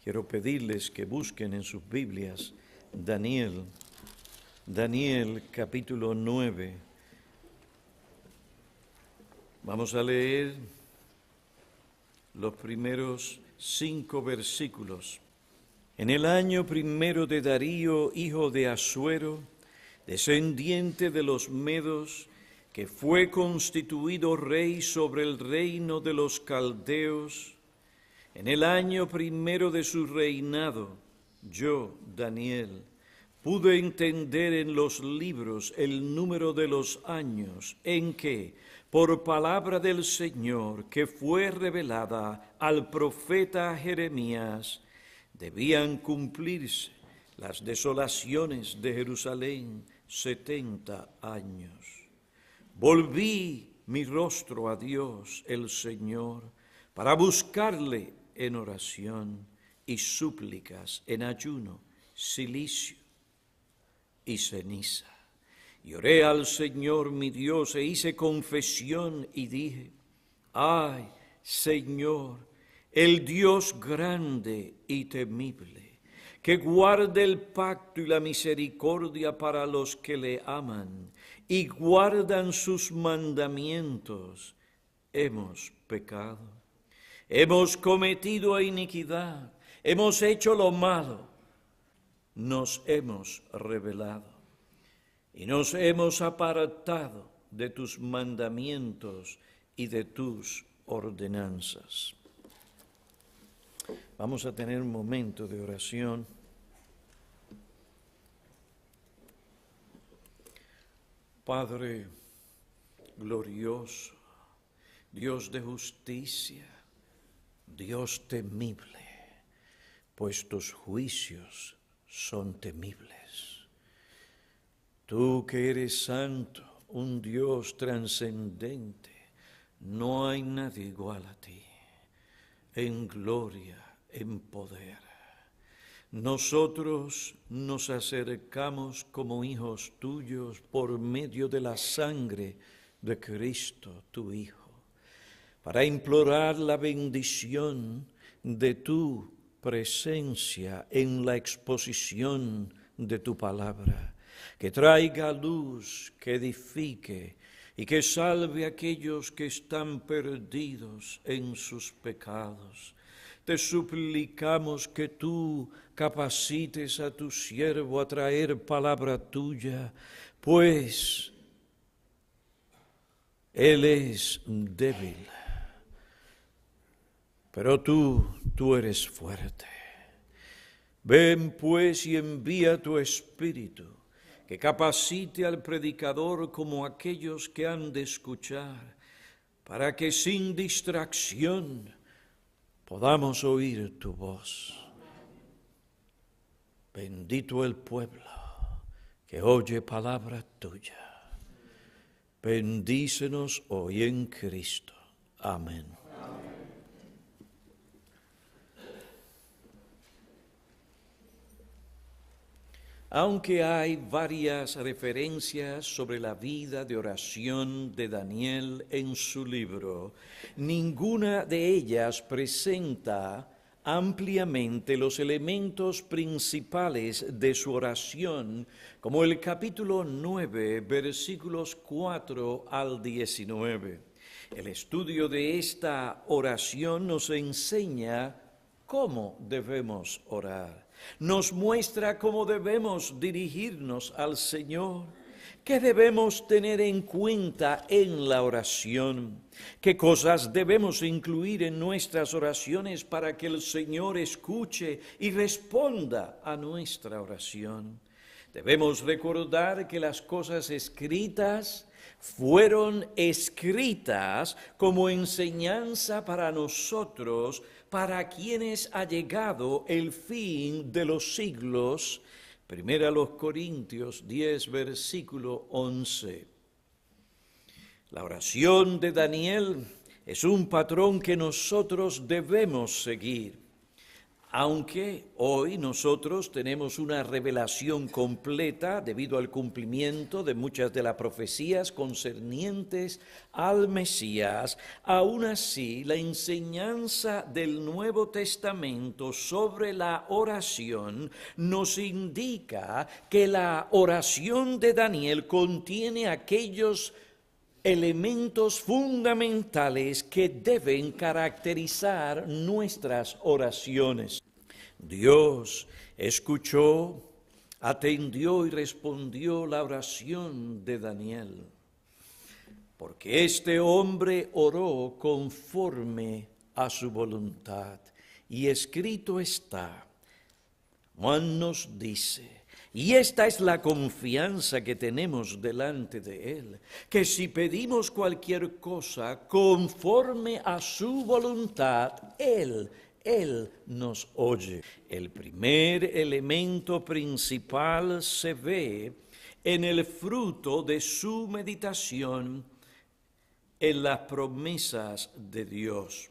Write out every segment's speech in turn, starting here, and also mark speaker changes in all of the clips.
Speaker 1: Quiero pedirles que busquen en sus Biblias Daniel capítulo 9. Vamos a leer los primeros 5 versículos. En el año primero de Darío, hijo de Asuero, descendiente de los Medos, que fue constituido rey sobre el reino de los caldeos, en el año primero de su reinado, yo, Daniel, pude entender en los libros el número de los años en que, por palabra del Señor que fue revelada al profeta Jeremías, debían cumplirse las desolaciones de Jerusalén 70 años. Volví mi rostro a Dios, el Señor, para buscarle en oración y súplicas, en ayuno, cilicio y ceniza. Y oré al Señor mi Dios e hice confesión y dije: ay, Señor, el Dios grande y temible, que guarde el pacto y la misericordia para los que le aman y guardan sus mandamientos, hemos pecado. Hemos cometido iniquidad, hemos hecho lo malo, nos hemos rebelado y nos hemos apartado de tus mandamientos y de tus ordenanzas. Vamos a tener un momento de oración. Padre glorioso, Dios de justicia, Dios temible, pues tus juicios son temibles. Tú que eres santo, un Dios trascendente, no hay nadie igual a ti, en gloria, en poder. Nosotros nos acercamos como hijos tuyos por medio de la sangre de Cristo, tu Hijo, para implorar la bendición de tu presencia en la exposición de tu palabra, que traiga luz, que edifique y que salve a aquellos que están perdidos en sus pecados. Te suplicamos que tú capacites a tu siervo a traer palabra tuya, pues él es débil. Pero tú eres fuerte. Ven pues y envía tu Espíritu, que capacite al predicador como aquellos que han de escuchar, para que sin distracción podamos oír tu voz. Bendito el pueblo que oye palabra tuya. Bendícenos hoy en Cristo. Amén. Aunque hay varias referencias sobre la vida de oración de Daniel en su libro, ninguna de ellas presenta ampliamente los elementos principales de su oración, como el capítulo 9, versículos 4 al 19. El estudio de esta oración nos enseña cómo debemos orar. Nos muestra cómo debemos dirigirnos al Señor, qué debemos tener en cuenta en la oración, qué cosas debemos incluir en nuestras oraciones para que el Señor escuche y responda a nuestra oración. Debemos recordar que las cosas escritas fueron escritas como enseñanza para nosotros, para quienes ha llegado el fin de los siglos. Primera los Corintios 10, versículo 11. La oración de Daniel es un patrón que nosotros debemos seguir. Aunque hoy nosotros tenemos una revelación completa debido al cumplimiento de muchas de las profecías concernientes al Mesías, aún así la enseñanza del Nuevo Testamento sobre la oración nos indica que la oración de Daniel contiene aquellos elementos fundamentales que deben caracterizar nuestras oraciones. Dios escuchó, atendió y respondió la oración de Daniel, porque este hombre oró conforme a su voluntad. Y escrito está, Juan nos dice, y esta es la confianza que tenemos delante de Él, que si pedimos cualquier cosa conforme a su voluntad, Él nos oye. El primer elemento principal se ve en el fruto de su meditación en las promesas de Dios.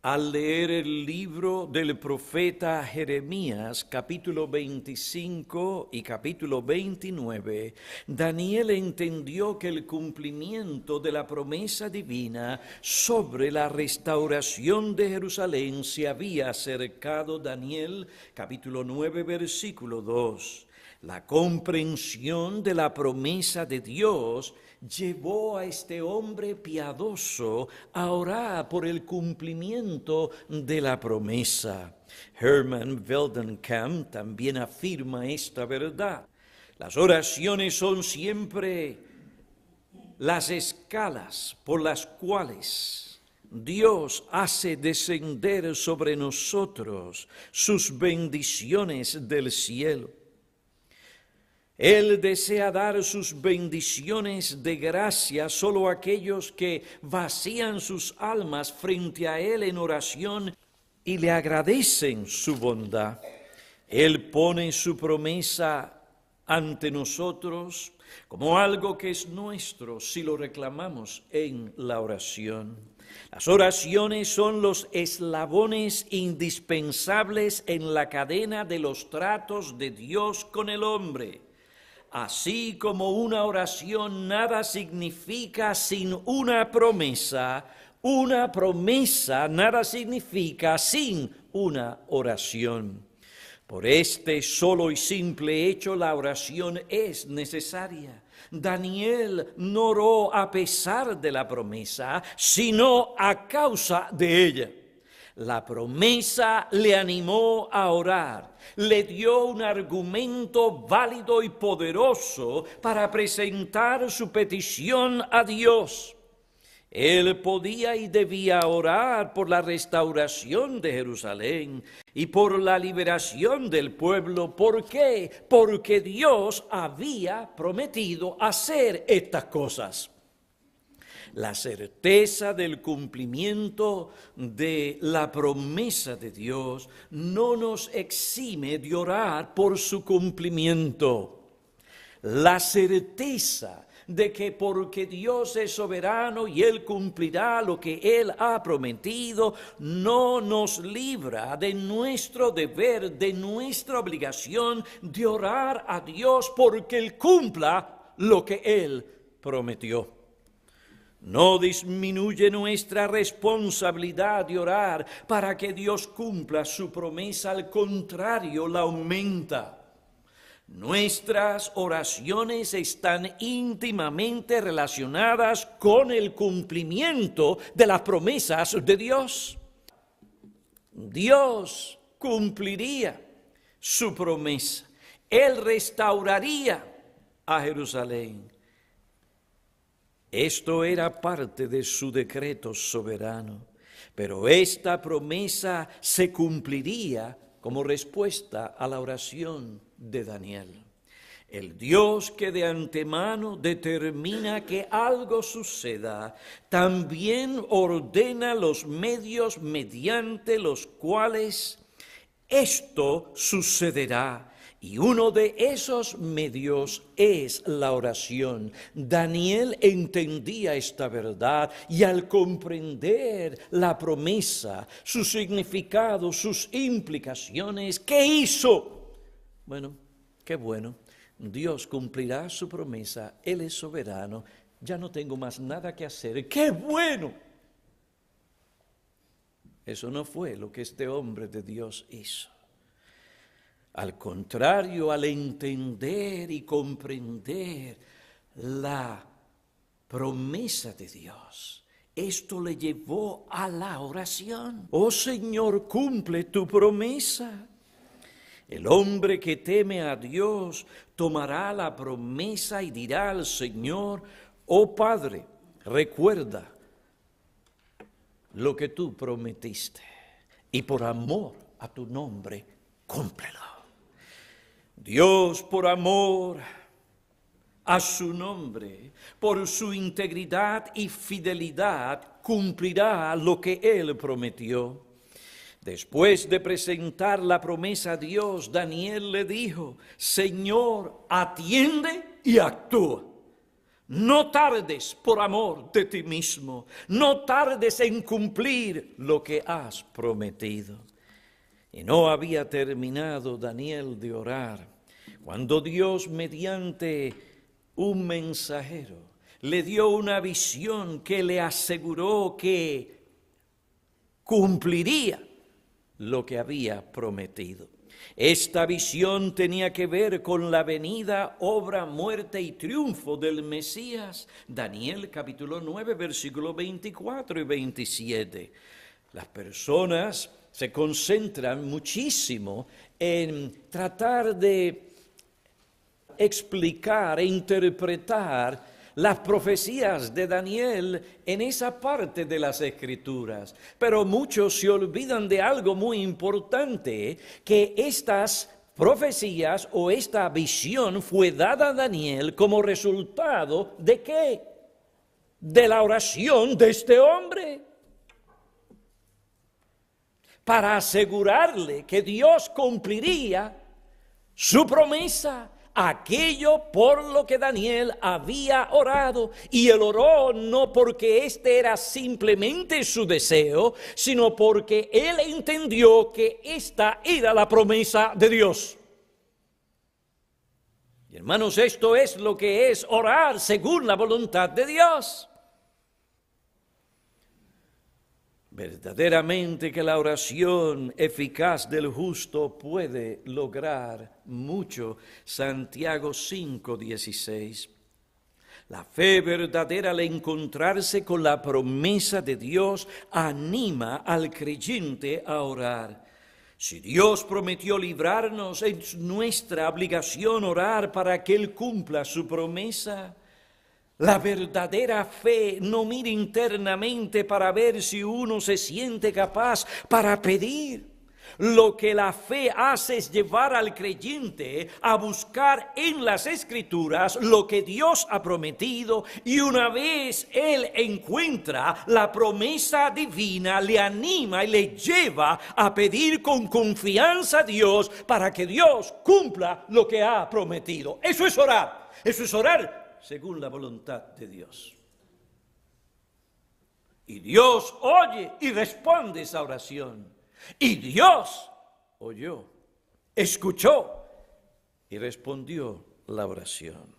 Speaker 1: Al leer el libro del profeta Jeremías, capítulo 25 y capítulo 29, Daniel entendió que el cumplimiento de la promesa divina sobre la restauración de Jerusalén se había acercado. Daniel, capítulo 9, versículo 2. La comprensión de la promesa de Dios llevó a este hombre piadoso a orar por el cumplimiento de la promesa. Herman Waldenkamp también afirma esta verdad. Las oraciones son siempre las escalas por las cuales Dios hace descender sobre nosotros sus bendiciones del cielo. Él desea dar sus bendiciones de gracia solo a aquellos que vacían sus almas frente a Él en oración y le agradecen su bondad. Él pone su promesa ante nosotros como algo que es nuestro si lo reclamamos en la oración. Las oraciones son los eslabones indispensables en la cadena de los tratos de Dios con el hombre. Así como una oración nada significa sin una promesa nada significa sin una oración. Por este solo y simple hecho la oración es necesaria. Daniel no oró a pesar de la promesa, sino a causa de ella. La promesa le animó a orar, le dio un argumento válido y poderoso para presentar su petición a Dios. Él podía y debía orar por la restauración de Jerusalén y por la liberación del pueblo. ¿Por qué? Porque Dios había prometido hacer estas cosas. La certeza del cumplimiento de la promesa de Dios no nos exime de orar por su cumplimiento. La certeza de que porque Dios es soberano y Él cumplirá lo que Él ha prometido, no nos libra de nuestro deber, de nuestra obligación de orar a Dios porque Él cumpla lo que Él prometió. No disminuye nuestra responsabilidad de orar para que Dios cumpla su promesa, al contrario, la aumenta. Nuestras oraciones están íntimamente relacionadas con el cumplimiento de las promesas de Dios. Dios cumpliría su promesa. Él restauraría a Jerusalén. Esto era parte de su decreto soberano, pero esta promesa se cumpliría como respuesta a la oración de Daniel. El Dios que de antemano determina que algo suceda, también ordena los medios mediante los cuales esto sucederá. Y uno de esos medios es la oración. Daniel entendía esta verdad y al comprender la promesa, su significado, sus implicaciones, ¿qué hizo? Bueno, qué bueno. Dios cumplirá su promesa, Él es soberano, ya no tengo más nada que hacer. ¡Qué bueno! Eso no fue lo que este hombre de Dios hizo. Al contrario, al entender y comprender la promesa de Dios, esto le llevó a la oración. Oh Señor, cumple tu promesa. El hombre que teme a Dios tomará la promesa y dirá al Señor: oh Padre, recuerda lo que tú prometiste y por amor a tu nombre, cúmplelo. Dios, por amor a su nombre, por su integridad y fidelidad, cumplirá lo que Él prometió. Después de presentar la promesa a Dios, Daniel le dijo: Señor, atiende y actúa. No tardes por amor de ti mismo, no tardes en cumplir lo que has prometido. Y no había terminado Daniel de orar cuando Dios, mediante un mensajero, le dio una visión que le aseguró que cumpliría lo que había prometido. Esta visión tenía que ver con la venida, obra, muerte y triunfo del Mesías. Daniel capítulo 9, versículos 24 y 27. Las personas se concentran muchísimo en tratar de explicar e interpretar las profecías de Daniel en esa parte de las Escrituras. Pero muchos se olvidan de algo muy importante, que estas profecías o esta visión fue dada a Daniel como resultado ¿de qué? De la oración de este hombre. Para asegurarle que Dios cumpliría su promesa, aquello por lo que Daniel había orado. Y él oró no porque este era simplemente su deseo, sino porque él entendió que esta era la promesa de Dios. Y hermanos, esto es lo que es orar según la voluntad de Dios. Verdaderamente que la oración eficaz del justo puede lograr mucho. Santiago 5:16. La fe verdadera al encontrarse con la promesa de Dios anima al creyente a orar. Si Dios prometió librarnos, es nuestra obligación orar para que Él cumpla su promesa. La verdadera fe no mira internamente para ver si uno se siente capaz para pedir. Lo que la fe hace es llevar al creyente a buscar en las Escrituras lo que Dios ha prometido, y una vez él encuentra la promesa divina, le anima y le lleva a pedir con confianza a Dios para que Dios cumpla lo que ha prometido. Eso es orar. Eso es orar según la voluntad de Dios. Y Dios oye y responde esa oración. Y Dios oyó, escuchó y respondió la oración.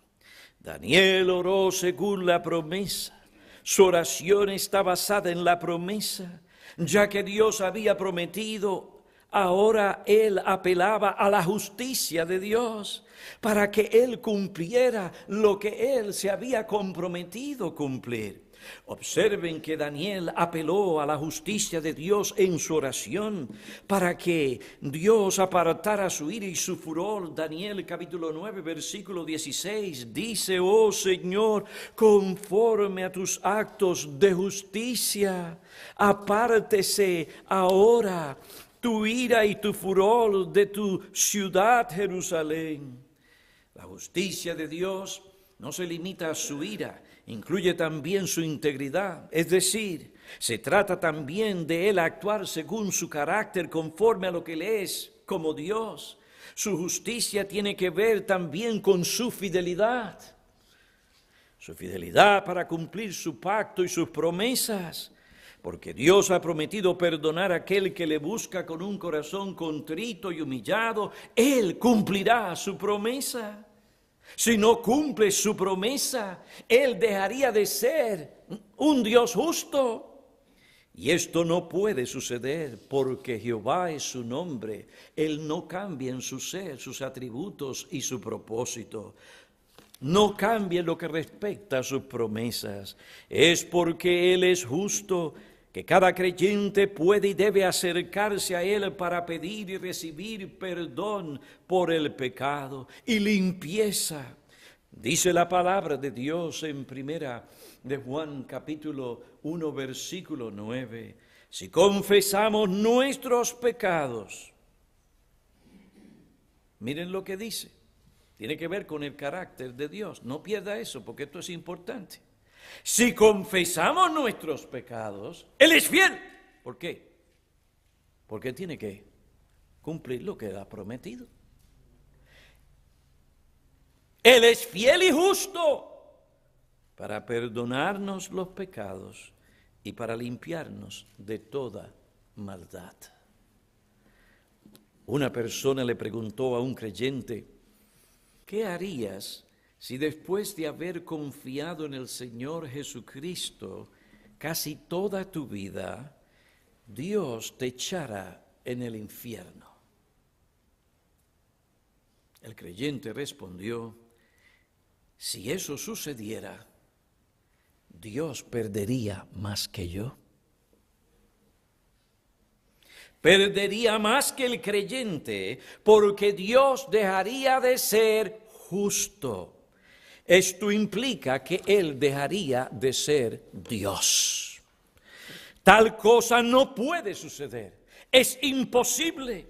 Speaker 1: Daniel oró según la promesa. Su oración está basada en la promesa, ya que Dios había prometido. Ahora él apelaba a la justicia de Dios para que él cumpliera lo que él se había comprometido a cumplir. Observen que Daniel apeló a la justicia de Dios en su oración para que Dios apartara su ira y su furor. Daniel capítulo 9, versículo 16 dice: oh Señor, conforme a tus actos de justicia, apártese ahora tu ira y tu furor de tu ciudad Jerusalén. La justicia de Dios no se limita a su ira, incluye también su integridad. Es decir, se trata también de Él actuar según su carácter, conforme a lo que Él es como Dios. Su justicia tiene que ver también con su fidelidad. Su fidelidad para cumplir su pacto y sus promesas. Porque Dios ha prometido perdonar a aquel que le busca con un corazón contrito y humillado. Él cumplirá su promesa. Si no cumple su promesa, Él dejaría de ser un Dios justo. Y esto no puede suceder porque Jehová es su nombre. Él no cambia en su ser, sus atributos y su propósito. No cambia en lo que respecta a sus promesas. Es porque Él es justo que cada creyente puede y debe acercarse a Él para pedir y recibir perdón por el pecado y limpieza. Dice la palabra de Dios en primera de Juan capítulo 1 versículo 9. Si confesamos nuestros pecados, miren lo que dice. Tiene que ver con el carácter de Dios. No pierda eso porque esto es importante. Si confesamos nuestros pecados, Él es fiel. ¿Por qué? Porque tiene que cumplir lo que Él ha prometido. Él es fiel y justo para perdonarnos los pecados y para limpiarnos de toda maldad. Una persona le preguntó a un creyente, ¿qué harías si después de haber confiado en el Señor Jesucristo casi toda tu vida, Dios te echara en el infierno? El creyente respondió, si eso sucediera, Dios perdería más que yo. Perdería más que el creyente porque Dios dejaría de ser justo. Esto implica que Él dejaría de ser Dios. Tal cosa no puede suceder. Es imposible.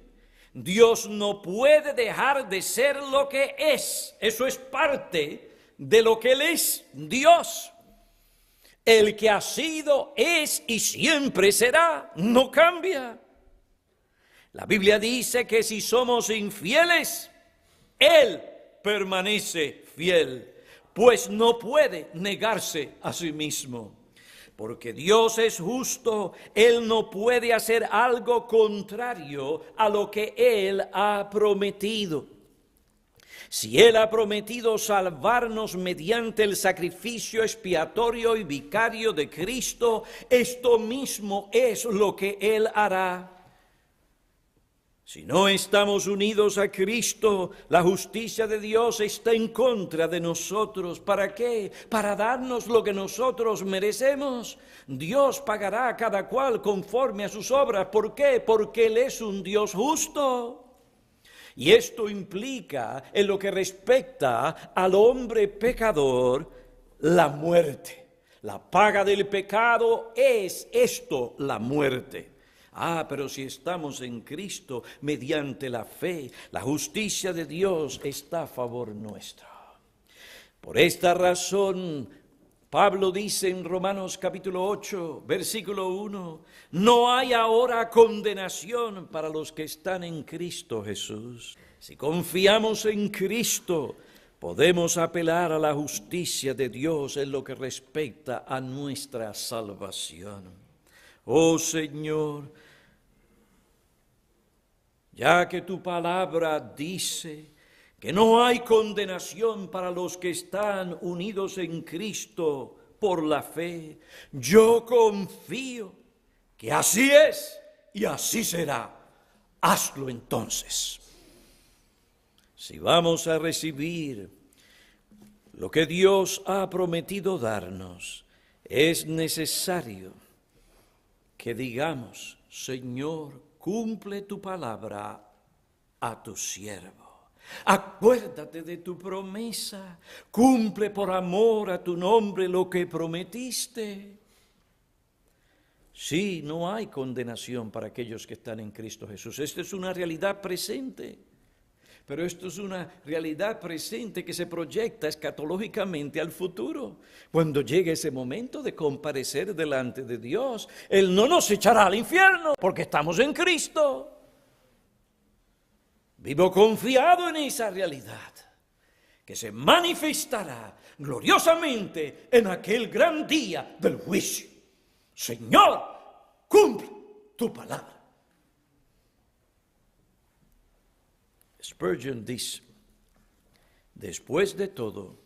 Speaker 1: Dios no puede dejar de ser lo que es. Eso es parte de lo que Él es, Dios. El que ha sido, es y siempre será, no cambia. La Biblia dice que si somos infieles, Él permanece fiel, pues no puede negarse a sí mismo. Porque Dios es justo, Él no puede hacer algo contrario a lo que Él ha prometido. Si Él ha prometido salvarnos mediante el sacrificio expiatorio y vicario de Cristo, esto mismo es lo que Él hará. Si no estamos unidos a Cristo, la justicia de Dios está en contra de nosotros. ¿Para qué? Para darnos lo que nosotros merecemos. Dios pagará a cada cual conforme a sus obras. ¿Por qué? Porque Él es un Dios justo. Y esto implica, en lo que respecta al hombre pecador, la muerte. La paga del pecado es esto, la muerte. Pero si estamos en Cristo mediante la fe, la justicia de Dios está a favor nuestro. Por esta razón, Pablo dice en Romanos capítulo 8, versículo 1, no hay ahora condenación para los que están en Cristo Jesús. Si confiamos en Cristo, podemos apelar a la justicia de Dios en lo que respecta a nuestra salvación. Oh Señor, ya que tu palabra dice que no hay condenación para los que están unidos en Cristo por la fe, yo confío que así es y así será. Hazlo entonces. Si vamos a recibir lo que Dios ha prometido darnos, es necesario que digamos, Señor, cumple tu palabra a tu siervo. Acuérdate de tu promesa, cumple por amor a tu nombre lo que prometiste. Sí, no hay condenación para aquellos que están en Cristo Jesús. Esta es una realidad presente, pero esto es una realidad presente que se proyecta escatológicamente al futuro. Cuando llegue ese momento de comparecer delante de Dios, Él no nos echará al infierno porque estamos en Cristo. Vivo confiado en esa realidad, que se manifestará gloriosamente en aquel gran día del juicio. Señor, cumple tu palabra. Spurgeon dice, después de todo,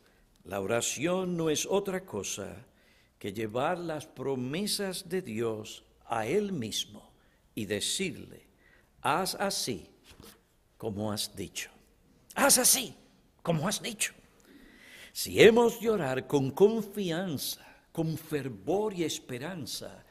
Speaker 1: la oración no es otra cosa que llevar las promesas de Dios a Él mismo y decirle, haz así como has dicho. Haz así como has dicho. Si hemos de orar con confianza, con fervor y esperanza,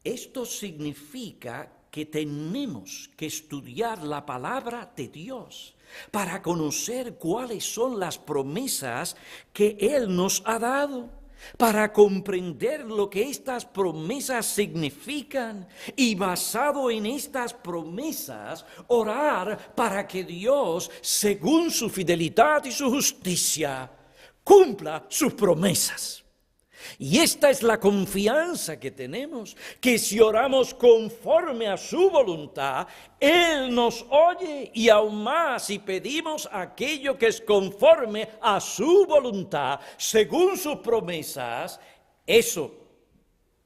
Speaker 1: esto significa que tenemos que estudiar la palabra de Dios para conocer cuáles son las promesas que Él nos ha dado, para comprender lo que estas promesas significan y basado en estas promesas, orar para que Dios, según su fidelidad y su justicia, cumpla sus promesas. Y esta es la confianza que tenemos, que si oramos conforme a su voluntad, Él nos oye y aún más si pedimos aquello que es conforme a su voluntad, según sus promesas, eso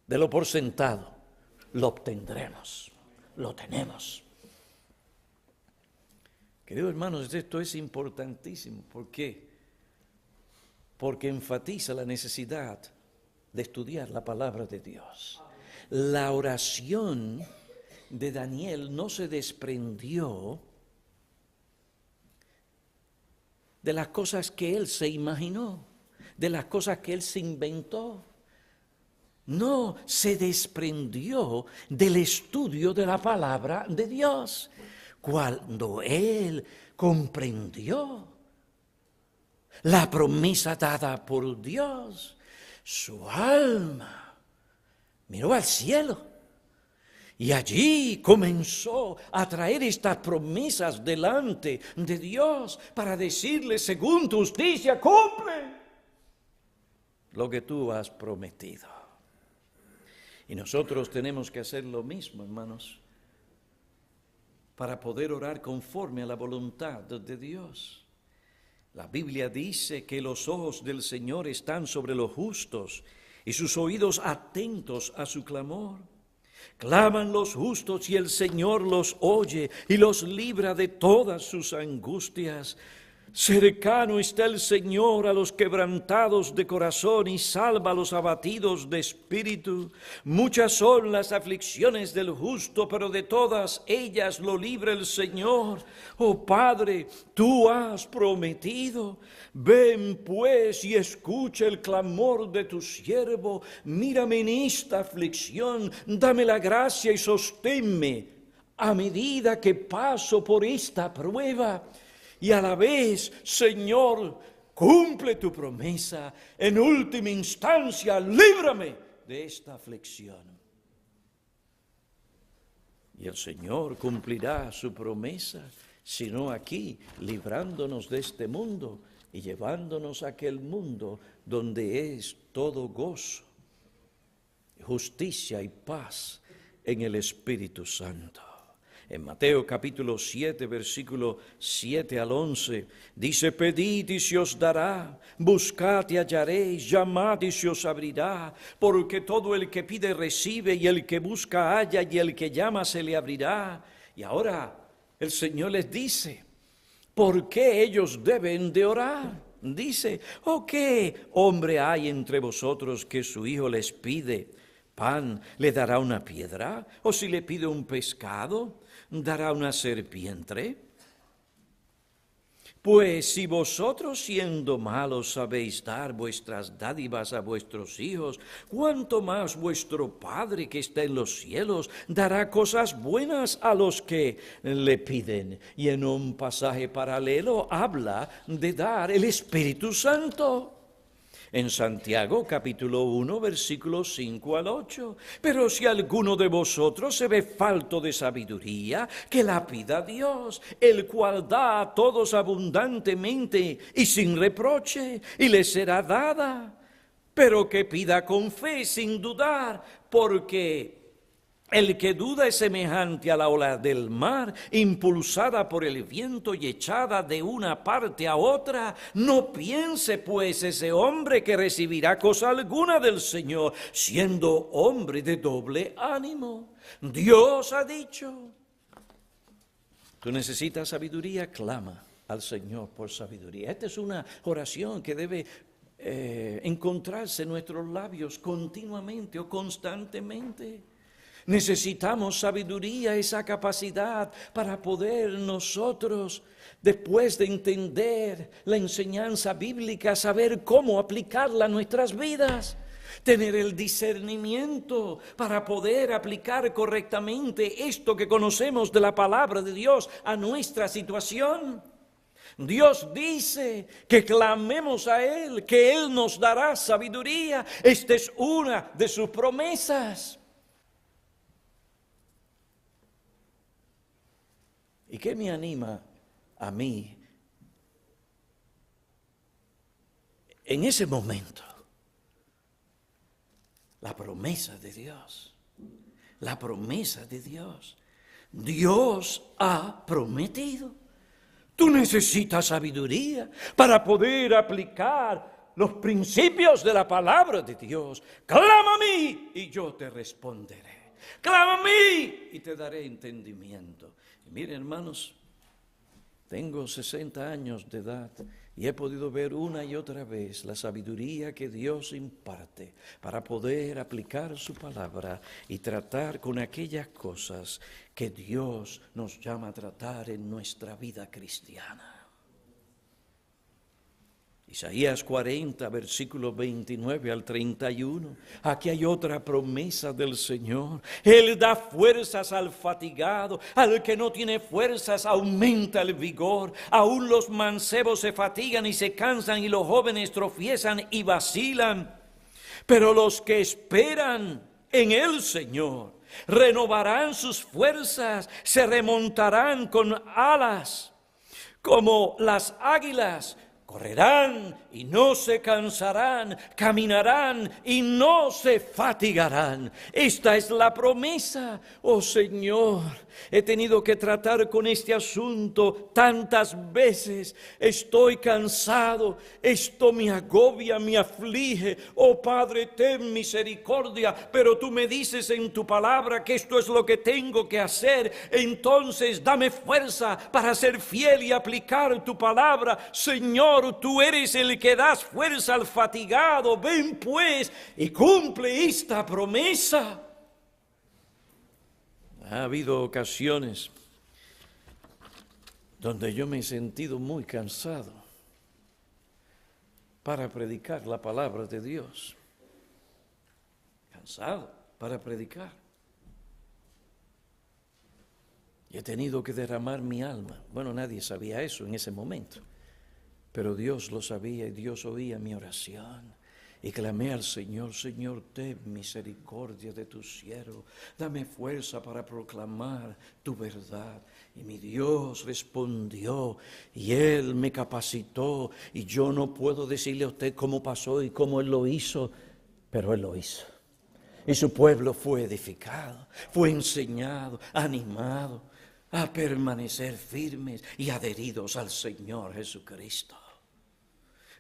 Speaker 1: de lo por sentado, lo obtendremos, lo tenemos. Queridos hermanos, esto es importantísimo. ¿Por qué? Porque enfatiza la necesidad de estudiar la palabra de Dios. La oración de Daniel no se desprendió de las cosas que él se imaginó, de las cosas que él se inventó. No, se desprendió del estudio de la palabra de Dios. Cuando él comprendió la promesa dada por Dios, su alma miró al cielo y allí comenzó a traer estas promesas delante de Dios para decirle, según tu justicia, cumple lo que tú has prometido. Y nosotros tenemos que hacer lo mismo, hermanos, para poder orar conforme a la voluntad de Dios. La Biblia dice que los ojos del Señor están sobre los justos y sus oídos atentos a su clamor. Claman los justos y el Señor los oye y los libra de todas sus angustias. Cercano está el Señor a los quebrantados de corazón y salva a los abatidos de espíritu. Muchas son las aflicciones del justo, pero de todas ellas lo libra el Señor. Oh Padre, tú has prometido. Ven pues y escucha el clamor de tu siervo. Mírame en esta aflicción, dame la gracia y sosténme a medida que paso por esta prueba. Y a la vez, Señor, cumple tu promesa. En última instancia, líbrame de esta aflicción. Y el Señor cumplirá su promesa, sino aquí, librándonos de este mundo y llevándonos a aquel mundo donde es todo gozo, justicia y paz en el Espíritu Santo. En Mateo capítulo 7, versículo 7 al 11, dice, pedid y se os dará, buscad y hallaréis, llamad y se os abrirá, porque todo el que pide recibe, y el que busca halla, y el que llama se le abrirá. Y ahora el Señor les dice, ¿por qué ellos deben de orar? Dice, ¿o qué hombre hay entre vosotros que su hijo les pide pan, le dará una piedra? ¿O si le pide un pescado, dará una serpiente? Pues si vosotros siendo malos sabéis dar vuestras dádivas a vuestros hijos, ¿cuánto más vuestro Padre que está en los cielos dará cosas buenas a los que le piden? Y en un pasaje paralelo habla de dar el Espíritu Santo. En Santiago capítulo 1, versículos 5 al 8. Pero si alguno de vosotros se ve falto de sabiduría, que la pida a Dios, el cual da a todos abundantemente y sin reproche, y le será dada. Pero que pida con fe, sin dudar, porque El que duda es semejante a la ola del mar, impulsada por el viento y echada de una parte a otra. No piense pues ese hombre que recibirá cosa alguna del Señor, siendo hombre de doble ánimo. Dios ha dicho. Tú necesitas sabiduría, clama al Señor por sabiduría. Esta es una oración que debe encontrarse en nuestros labios continuamente o constantemente. Necesitamos sabiduría, esa capacidad para poder nosotros, después de entender la enseñanza bíblica, saber cómo aplicarla a nuestras vidas. Tener el discernimiento para poder aplicar correctamente esto que conocemos de la palabra de Dios a nuestra situación. Dios dice que clamemos a Él, que Él nos dará sabiduría. Esta es una de sus promesas. ¿Y qué me anima a mí en ese momento? La promesa de Dios. La promesa de Dios. Dios ha prometido. Tú necesitas sabiduría para poder aplicar los principios de la palabra de Dios. Clama a mí y yo te responderé. Clama a mí y te daré entendimiento. Y miren, hermanos, tengo 60 años de edad y he podido ver una y otra vez la sabiduría que Dios imparte para poder aplicar su palabra y tratar con aquellas cosas que Dios nos llama a tratar en nuestra vida cristiana. Isaías 40, versículos 29 al 31. Aquí hay otra promesa del Señor. Él da fuerzas al fatigado, al que no tiene fuerzas aumenta el vigor. Aún los mancebos se fatigan y se cansan y los jóvenes tropiezan y vacilan. Pero los que esperan en el Señor renovarán sus fuerzas, se remontarán con alas como las águilas. Correrán y no se cansarán, caminarán y no se fatigarán. Esta es la promesa. Oh Señor, he tenido que tratar con este asunto tantas veces. Estoy cansado, esto me agobia, me aflige. Oh Padre, ten misericordia, pero tú me dices en tu palabra que esto es lo que tengo que hacer. Entonces dame fuerza para ser fiel y aplicar tu palabra. Señor, tú eres el que das fuerza al fatigado. Ven pues y cumple esta promesa. Ha habido ocasiones donde yo me he sentido muy cansado para predicar la palabra de Dios. Cansado para predicar. Y he tenido que derramar mi alma. Bueno, nadie sabía eso en ese momento. Pero Dios lo sabía y Dios oía mi oración. Y clamé al Señor: Señor, ten misericordia de tu siervo. Dame fuerza para proclamar tu verdad. Y mi Dios respondió y Él me capacitó. Y yo no puedo decirle a usted cómo pasó y cómo Él lo hizo, pero Él lo hizo. Y su pueblo fue edificado, fue enseñado, animado a permanecer firmes y adheridos al Señor Jesucristo.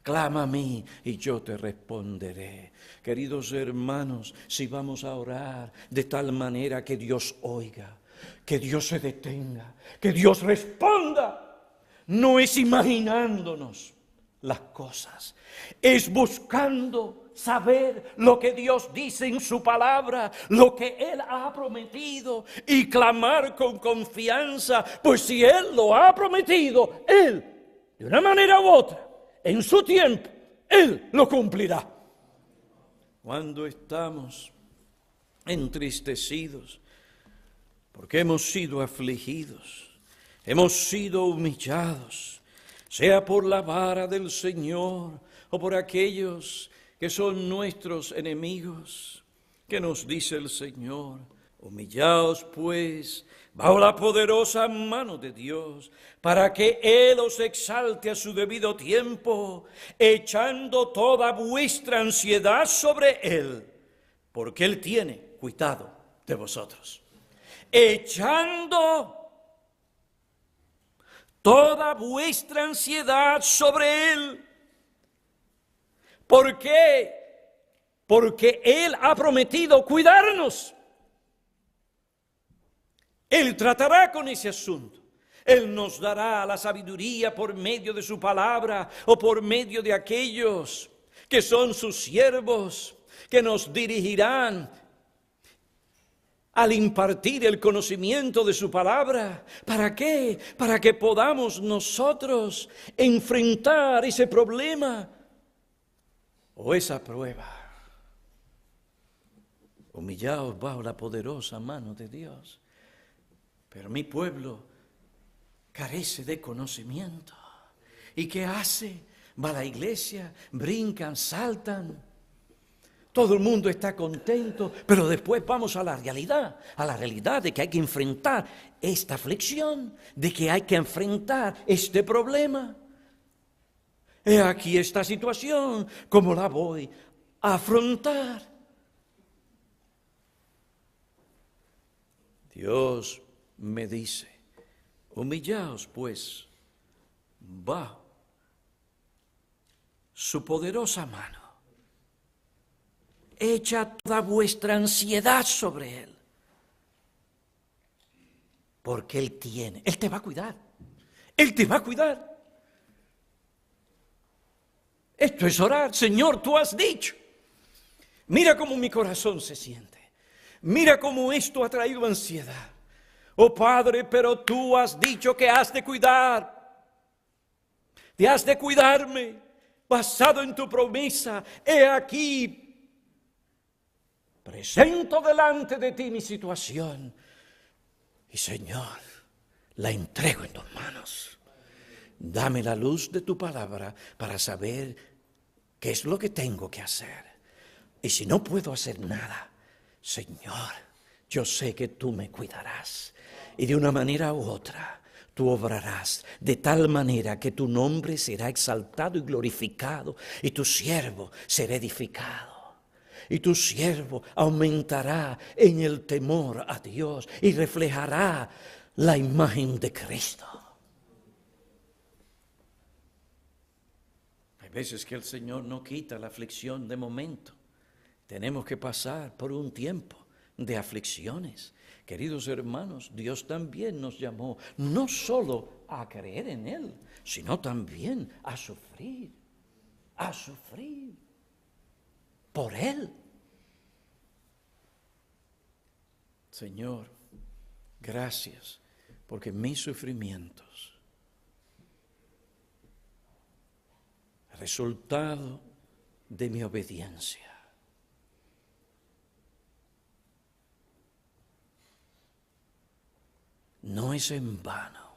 Speaker 1: Clama a mí y yo te responderé. Queridos hermanos, si vamos a orar de tal manera que Dios oiga, que Dios se detenga, que Dios responda, no es imaginándonos las cosas, es buscando saber lo que Dios dice en su palabra, lo que Él ha prometido, y clamar con confianza, pues si Él lo ha prometido, Él, de una manera u otra, en su tiempo, Él lo cumplirá. Cuando estamos entristecidos, porque hemos sido afligidos, hemos sido humillados, sea por la vara del Señor o por aquellos que son nuestros enemigos, ¿qué nos dice el Señor? Humillaos pues bajo la poderosa mano de Dios, para que Él os exalte a su debido tiempo, echando toda vuestra ansiedad sobre Él, porque Él tiene cuidado de vosotros. echando toda vuestra ansiedad sobre Él. ¿Por qué? Porque Él ha prometido cuidarnos. Él tratará con ese asunto. Él nos dará la sabiduría por medio de su palabra o por medio de aquellos que son sus siervos, que nos dirigirán al impartir el conocimiento de su palabra. ¿Para qué? Para que podamos nosotros enfrentar ese problema o esa prueba. Humillaos bajo la poderosa mano de Dios. Pero mi pueblo carece de conocimiento. ¿Y qué hace? Va a la iglesia, brincan, saltan. Todo el mundo está contento, pero después vamos a la realidad de que hay que enfrentar esta aflicción, de que hay que enfrentar este problema. He aquí esta situación, ¿cómo la voy a afrontar? Dios me dice, humillaos pues bajo su poderosa mano. Echa toda vuestra ansiedad sobre Él. Porque Él te va a cuidar. Él te va a cuidar. Esto es orar. Señor, tú has dicho. Mira cómo mi corazón se siente. Mira cómo esto ha traído ansiedad. Oh Padre, pero tú has dicho que has de cuidar. Te has de cuidarme. Basado en tu promesa. He aquí. Presento delante de ti mi situación. Y Señor, la entrego en tus manos. Dame la luz de tu palabra para saber qué es lo que tengo que hacer. Y si no puedo hacer nada, Señor, yo sé que tú me cuidarás. Y de una manera u otra, tú obrarás de tal manera que tu nombre será exaltado y glorificado. Y tu siervo será edificado. Y tu siervo aumentará en el temor a Dios y reflejará la imagen de Cristo. Hay veces que el Señor no quita la aflicción de momento. Tenemos que pasar por un tiempo de aflicciones. Queridos hermanos, Dios también nos llamó no solo a creer en Él, sino también a sufrir por Él. Señor, gracias, porque mis sufrimientos, resultado de mi obediencia, no es en vano,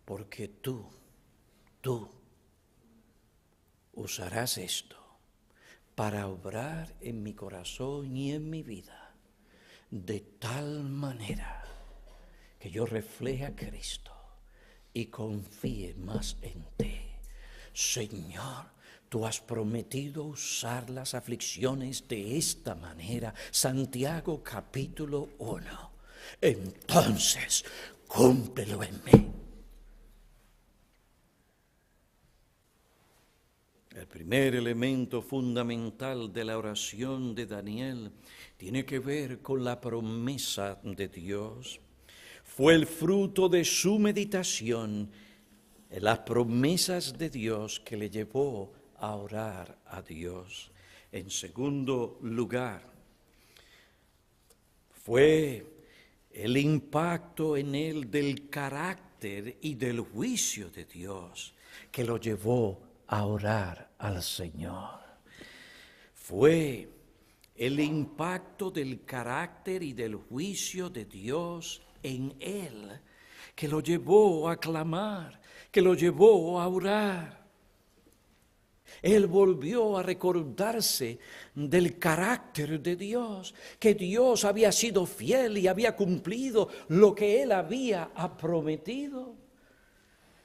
Speaker 1: porque tú usarás esto para obrar en mi corazón y en mi vida de tal manera que yo refleje a Cristo y confíe más en ti. Señor, tú has prometido usar las aflicciones de esta manera. Santiago capítulo 1. Entonces, cúmplelo en mí. El primer elemento fundamental de la oración de Daniel tiene que ver con la promesa de Dios. Fue el fruto de su meditación en las promesas de Dios que le llevó a orar a Dios. En segundo lugar, fue el impacto en él del carácter y del juicio de Dios que lo llevó a orar al Señor. Fue el impacto del carácter y del juicio de Dios en él que lo llevó a clamar, que lo llevó a orar. Él volvió a recordarse del carácter de Dios, que Dios había sido fiel y había cumplido lo que él había prometido.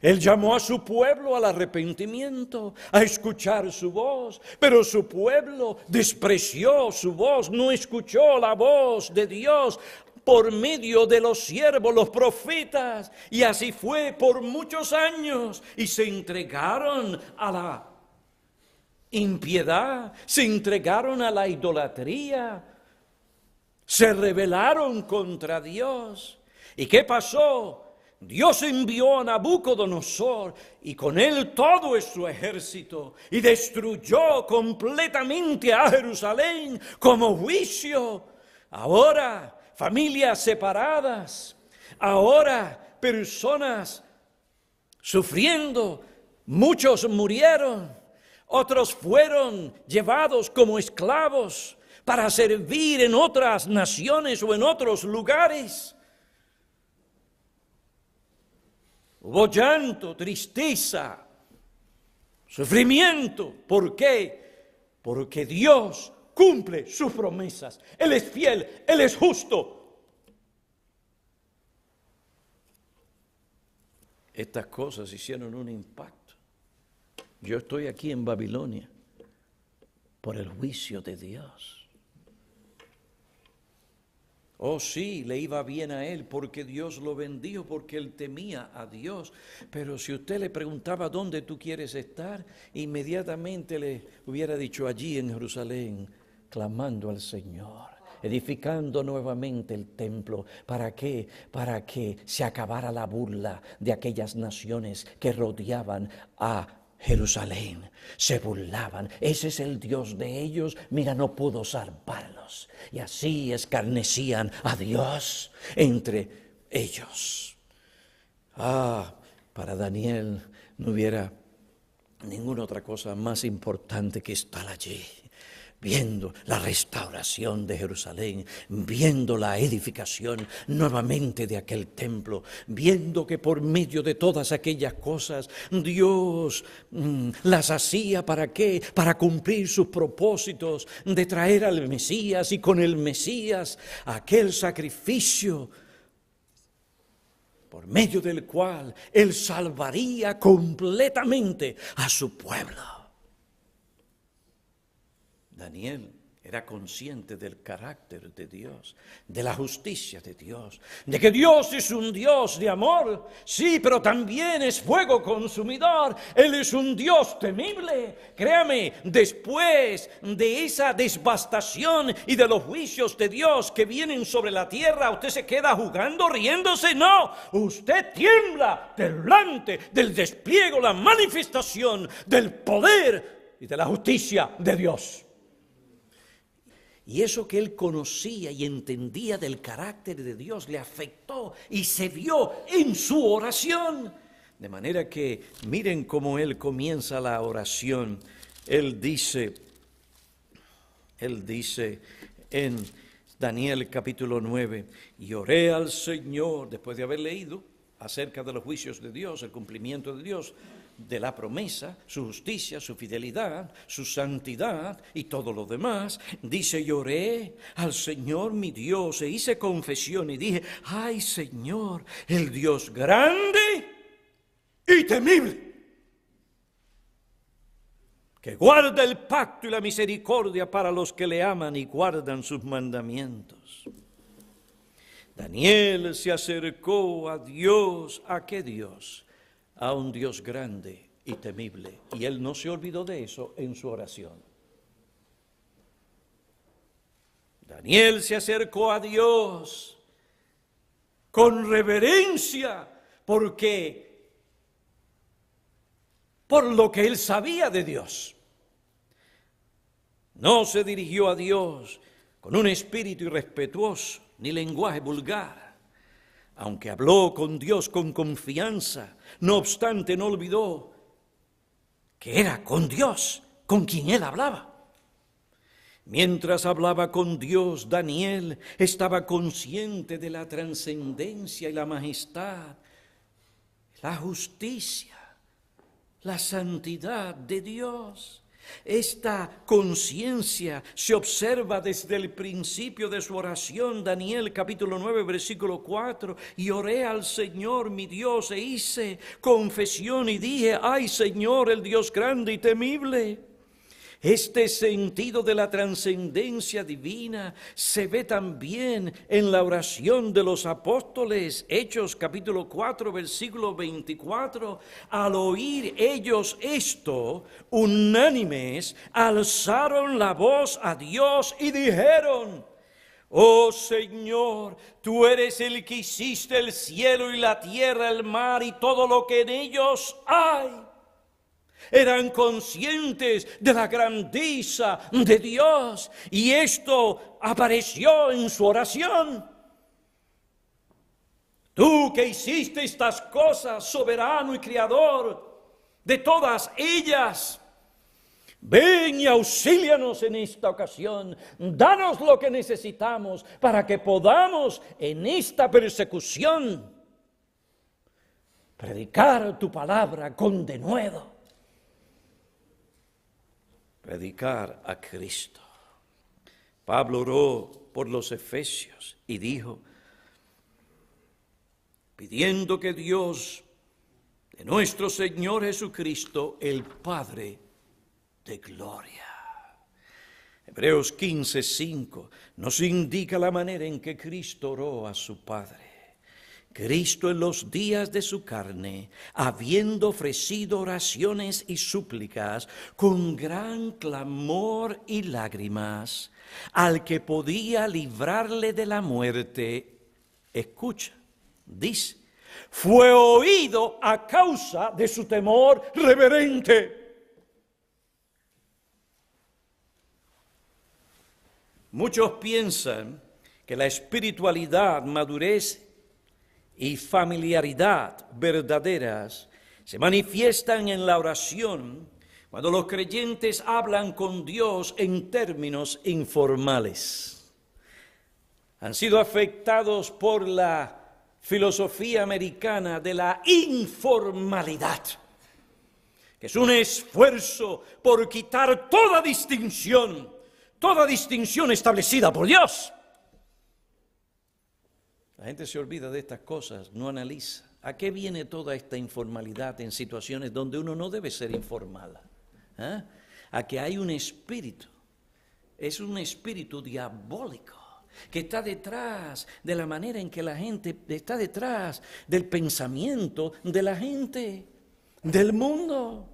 Speaker 1: Él llamó a su pueblo al arrepentimiento, a escuchar su voz, pero su pueblo despreció su voz, no escuchó la voz de Dios por medio de los siervos, los profetas, y así fue por muchos años, y se entregaron a la impiedad, se entregaron a la idolatría, se rebelaron contra Dios. ¿Y qué pasó? Dios envió a Nabucodonosor y con él todo su ejército y destruyó completamente a Jerusalén como juicio. Ahora, familias separadas, ahora personas sufriendo, muchos murieron, otros fueron llevados como esclavos para servir en otras naciones o en otros lugares. Hubo llanto, tristeza, sufrimiento. ¿Por qué? Porque Dios cumple sus promesas. Él es fiel, Él es justo. Estas cosas hicieron un impacto. Yo estoy aquí en Babilonia por el juicio de Dios. Oh sí, le iba bien a él porque Dios lo bendijo, porque él temía a Dios. Pero si usted le preguntaba dónde tú quieres estar, inmediatamente le hubiera dicho allí en Jerusalén, clamando al Señor, edificando nuevamente el templo. ¿Para qué? Para que se acabara la burla de aquellas naciones que rodeaban a Jerusalén. Se burlaban. Ese es el Dios de ellos. Mira, no pudo salvarlos. Y así escarnecían a Dios entre ellos. Para Daniel no hubiera ninguna otra cosa más importante que estar allí, viendo la restauración de Jerusalén, viendo la edificación nuevamente de aquel templo, viendo que por medio de todas aquellas cosas Dios las hacía ¿para qué? Para cumplir sus propósitos de traer al Mesías, y con el Mesías aquel sacrificio por medio del cual Él salvaría completamente a su pueblo. Daniel era consciente del carácter de Dios, de la justicia de Dios, de que Dios es un Dios de amor, sí, pero también es fuego consumidor. Él es un Dios temible. Créame, después de esa devastación y de los juicios de Dios que vienen sobre la tierra, ¿usted se queda jugando, riéndose? No, usted tiembla delante del despliegue, la manifestación del poder y de la justicia de Dios. Y eso que él conocía y entendía del carácter de Dios le afectó y se vio en su oración. De manera que miren cómo él comienza la oración. Él dice en Daniel capítulo 9, y oré al Señor, después de haber leído acerca de los juicios de Dios, el cumplimiento de Dios, de la promesa, su justicia, su fidelidad, su santidad y todo lo demás. Dice, lloré al Señor mi Dios e hice confesión y dije, ay Señor, el Dios grande y temible, que guarda el pacto y la misericordia para los que le aman y guardan sus mandamientos. Daniel se acercó a Dios. ¿A qué Dios? A un Dios grande y temible. Y él no se olvidó de eso en su oración. Daniel se acercó a Dios con reverencia, porque por lo que él sabía de Dios. No se dirigió a Dios con un espíritu irrespetuoso ni lenguaje vulgar. Aunque habló con Dios con confianza, no obstante no olvidó que era con Dios con quien él hablaba. Mientras hablaba con Dios, Daniel estaba consciente de la trascendencia y la majestad, la justicia, la santidad de Dios. Esta conciencia se observa desde el principio de su oración, Daniel capítulo 9, versículo 4, y oré al Señor mi Dios e hice confesión y dije, ay Señor, el Dios grande y temible. Este sentido de la trascendencia divina se ve también en la oración de los apóstoles, Hechos capítulo 4, versículo 24. Al oír ellos esto, unánimes, alzaron la voz a Dios y dijeron, oh Señor, tú eres el que hiciste el cielo y la tierra, el mar y todo lo que en ellos hay. Eran conscientes de la grandeza de Dios y esto apareció en su oración. Tú que hiciste estas cosas, soberano y creador de todas ellas, ven y auxílianos en esta ocasión. Danos lo que necesitamos para que podamos en esta persecución predicar tu palabra con denuedo. Predicar a Cristo. Pablo oró por los efesios y dijo, pidiendo que Dios de nuestro Señor Jesucristo, el Padre de gloria. Hebreos 15:5 nos indica la manera en que Cristo oró a su Padre. Cristo en los días de su carne, habiendo ofrecido oraciones y súplicas con gran clamor y lágrimas, al que podía librarle de la muerte, escucha, dice, fue oído a causa de su temor reverente. Muchos piensan que la espiritualidad, madurez y familiaridad verdaderas se manifiestan en la oración cuando los creyentes hablan con Dios en términos informales. Han sido afectados por la filosofía americana de la informalidad, que es un esfuerzo por quitar toda distinción establecida por Dios. La gente se olvida de estas cosas, no analiza. ¿A qué viene toda esta informalidad en situaciones donde uno no debe ser informal? A que hay un espíritu, es un espíritu diabólico que está detrás de la manera en que la gente, está detrás del pensamiento de la gente, del mundo.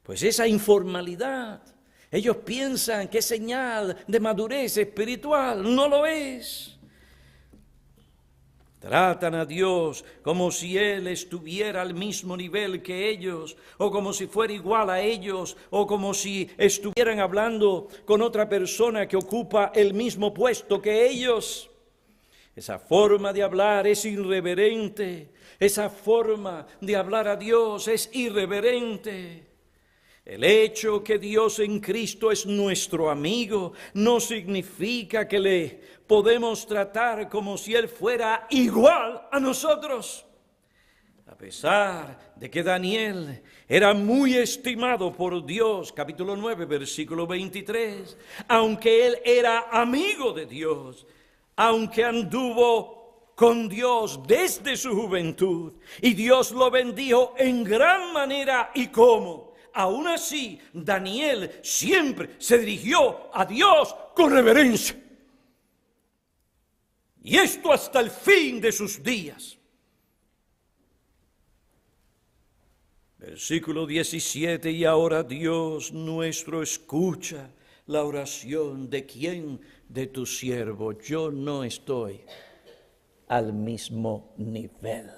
Speaker 1: Pues esa informalidad, ellos piensan que es señal de madurez espiritual, no lo es. Tratan a Dios como si Él estuviera al mismo nivel que ellos, o como si fuera igual a ellos, o como si estuvieran hablando con otra persona que ocupa el mismo puesto que ellos. Esa forma de hablar es irreverente, esa forma de hablar a Dios es irreverente. El hecho que Dios en Cristo es nuestro amigo no significa que le podemos tratar como si Él fuera igual a nosotros. A pesar de que Daniel era muy estimado por Dios, capítulo 9, versículo 23, aunque él era amigo de Dios, aunque anduvo con Dios desde su juventud, y Dios lo bendijo en gran manera, ¿y cómo? Aún así, Daniel siempre se dirigió a Dios con reverencia. Y esto hasta el fin de sus días. Versículo 17, y ahora Dios nuestro escucha la oración de quién, de tu siervo. Yo no estoy al mismo nivel.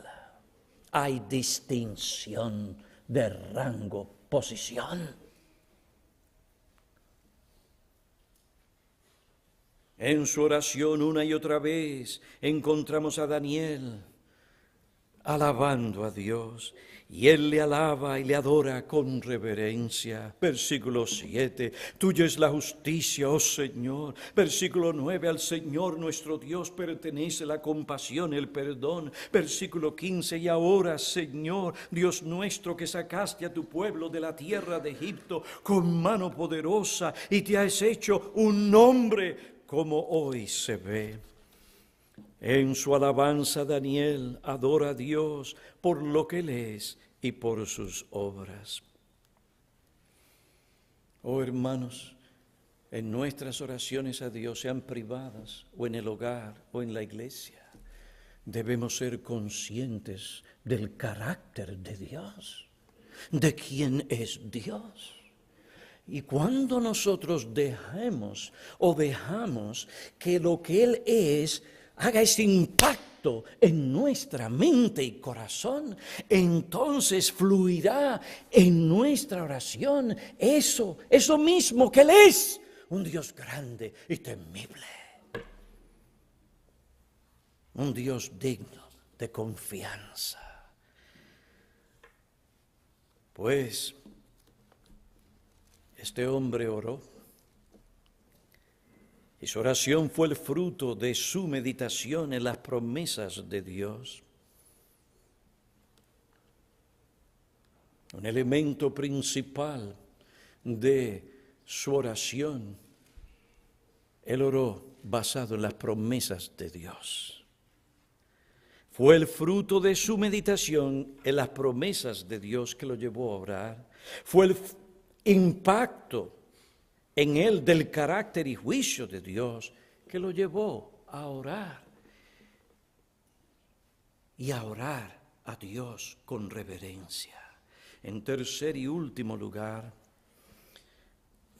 Speaker 1: Hay distinción de rango, posición. En su oración una y otra vez encontramos a Daniel alabando a Dios y él le alaba y le adora con reverencia. Versículo 7, tuya es la justicia, oh Señor. Versículo 9, al Señor nuestro Dios pertenece la compasión, el perdón. Versículo 15, y ahora, Señor, Dios nuestro, que sacaste a tu pueblo de la tierra de Egipto con mano poderosa y te has hecho un nombre como hoy se ve. En su alabanza Daniel adora a Dios por lo que él es y por sus obras. Oh hermanos, en nuestras oraciones a Dios, sean privadas o en el hogar o en la iglesia, debemos ser conscientes del carácter de Dios, de quién es Dios. Y cuando nosotros dejamos que lo que Él es haga ese impacto en nuestra mente y corazón, entonces fluirá en nuestra oración eso mismo que Él es, un Dios grande y temible, un Dios digno de confianza. Pues este hombre oró, y su oración fue el fruto de su meditación en las promesas de Dios. Un elemento principal de su oración, él oró basado en las promesas de Dios. Fue el fruto de su meditación en las promesas de Dios que lo llevó a orar. Fue el impacto en él del carácter y juicio de Dios que lo llevó a orar. Y a orar a Dios con reverencia. En tercer y último lugar,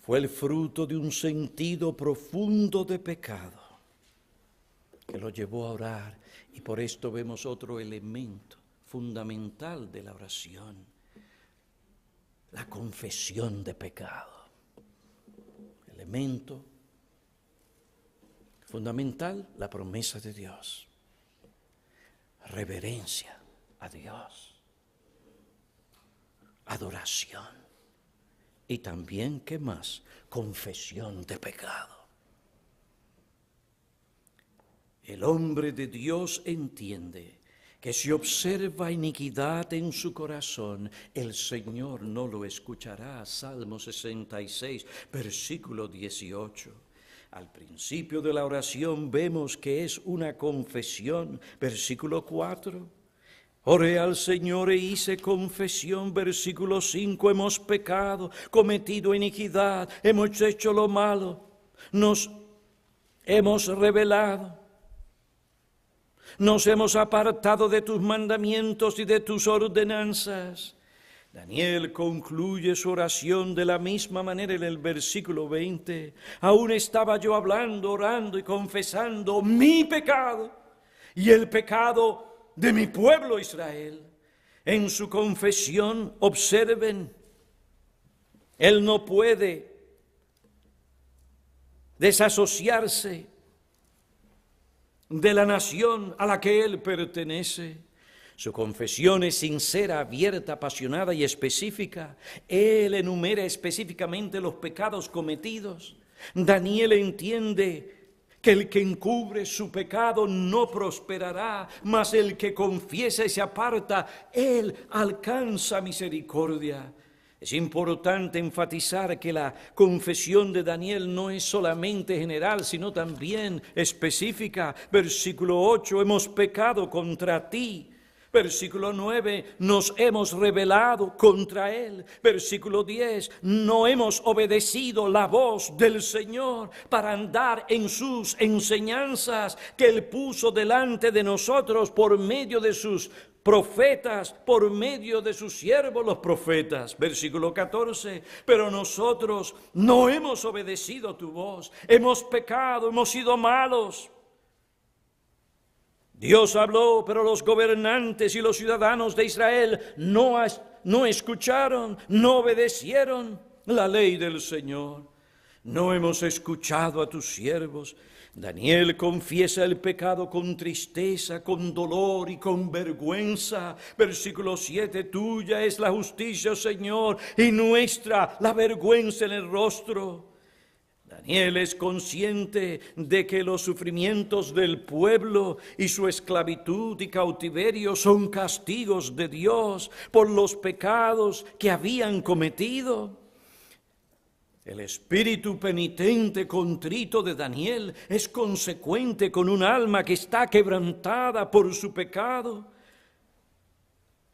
Speaker 1: fue el fruto de un sentido profundo de pecado que lo llevó a orar. Y por esto vemos otro elemento fundamental de la oración: la confesión de pecado. Elemento fundamental, la promesa de Dios. Reverencia a Dios. Adoración. Y también, ¿qué más? Confesión de pecado. El hombre de Dios entiende que si observa iniquidad en su corazón, el Señor no lo escuchará. Salmo 66, versículo 18. Al principio de la oración vemos que es una confesión. Versículo 4. Oré al Señor e hice confesión. Versículo 5. Hemos pecado, cometido iniquidad, hemos hecho lo malo, nos hemos rebelado. Nos hemos apartado de tus mandamientos y de tus ordenanzas. Daniel concluye su oración de la misma manera en el versículo 20. Aún estaba yo hablando, orando y confesando mi pecado y el pecado de mi pueblo Israel. En su confesión, observen, él no puede desasociarse de la nación a la que él pertenece. Su confesión es sincera, abierta, apasionada y específica. Él enumera específicamente los pecados cometidos. Daniel entiende que el que encubre su pecado no prosperará, mas el que confiesa y se aparta, él alcanza misericordia. Es importante enfatizar que la confesión de Daniel no es solamente general, sino también específica. Versículo 8, hemos pecado contra ti. Versículo 9, nos hemos rebelado contra Él. Versículo 10, no hemos obedecido la voz del Señor para andar en sus enseñanzas que Él puso delante de nosotros por medio de sus profetas, por medio de sus siervos los profetas. Versículo 14, pero nosotros no hemos obedecido tu voz, hemos pecado, hemos sido malos. Dios habló, pero los gobernantes y los ciudadanos de Israel no escucharon, no obedecieron la ley del Señor. ¿No hemos escuchado a tus siervos? Daniel confiesa el pecado con tristeza, con dolor y con vergüenza. Versículo 7, tuya es la justicia, Señor, y nuestra la vergüenza en el rostro. Daniel es consciente de que los sufrimientos del pueblo y su esclavitud y cautiverio son castigos de Dios por los pecados que habían cometido. El espíritu penitente, contrito de Daniel es consecuente con un alma que está quebrantada por su pecado.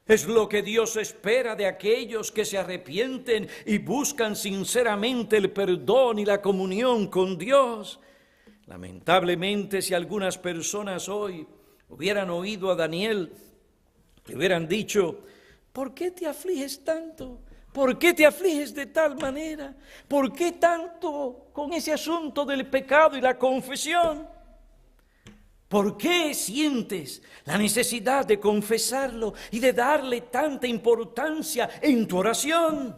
Speaker 1: Es lo que Dios espera de aquellos que se arrepienten y buscan sinceramente el perdón y la comunión con Dios. Lamentablemente, si algunas personas hoy hubieran oído a Daniel, le hubieran dicho: ¿por qué te afliges tanto? ¿Por qué te afliges de tal manera? ¿Por qué tanto con ese asunto del pecado y la confesión? ¿Por qué sientes la necesidad de confesarlo y de darle tanta importancia en tu oración?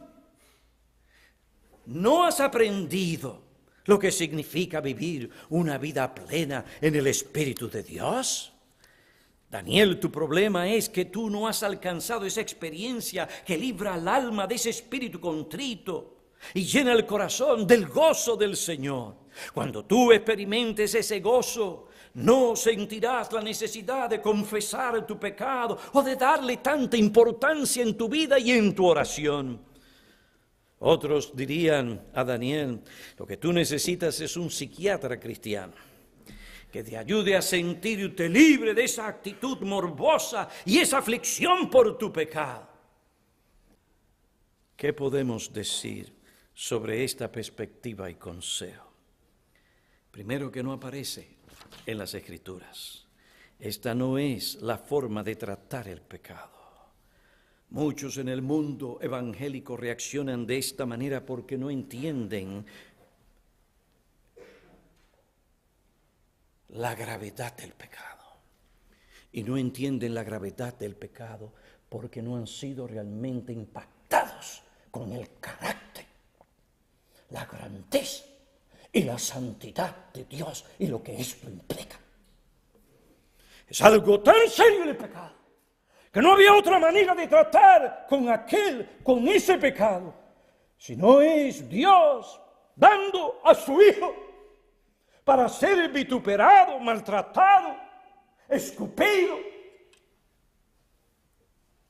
Speaker 1: ¿No has aprendido lo que significa vivir una vida plena en el Espíritu de Dios? Daniel, tu problema es que tú no has alcanzado esa experiencia que libra al alma de ese espíritu contrito y llena el corazón del gozo del Señor. Cuando tú experimentes ese gozo, no sentirás la necesidad de confesar tu pecado o de darle tanta importancia en tu vida y en tu oración. Otros dirían a Daniel: lo que tú necesitas es un psiquiatra cristiano que te ayude a sentirte libre de esa actitud morbosa y esa aflicción por tu pecado. ¿Qué podemos decir sobre esta perspectiva y consejo? Primero, que no aparece en las Escrituras. Esta no es la forma de tratar el pecado. Muchos en el mundo evangélico reaccionan de esta manera porque no entienden la gravedad del pecado. Y no entienden la gravedad del pecado porque no han sido realmente impactados con el carácter, la grandeza y la santidad de Dios y lo que esto implica. Es algo tan serio el pecado que no había otra manera de tratar con ese pecado, si no es Dios dando a su Hijo para ser vituperado, maltratado, escupido,